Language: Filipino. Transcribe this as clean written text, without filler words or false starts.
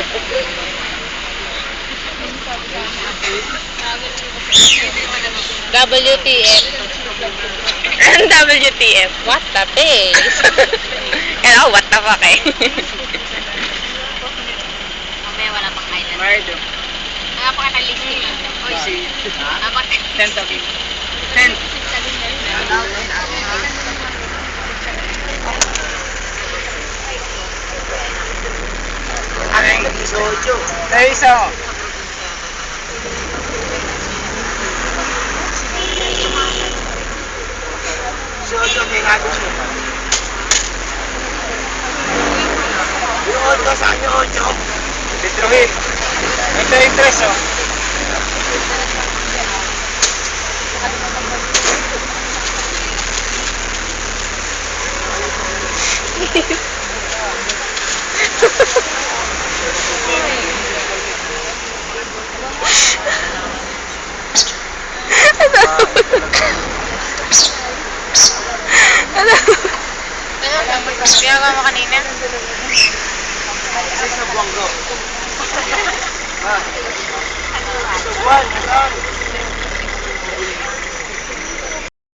WTF. WTF? What the face? Hello, what the fuck eh? Mamaya wala pang island. Mardo. Wala pa ka na listing. Oy, apat. 10 to 10. Sojo. Isa. Sojo, may gago siya. Yung 8 sa inyo, 8. Litrohin. Ito yung 3, oh. Ginagawa mo kanina? Sa buwang go. Subuan,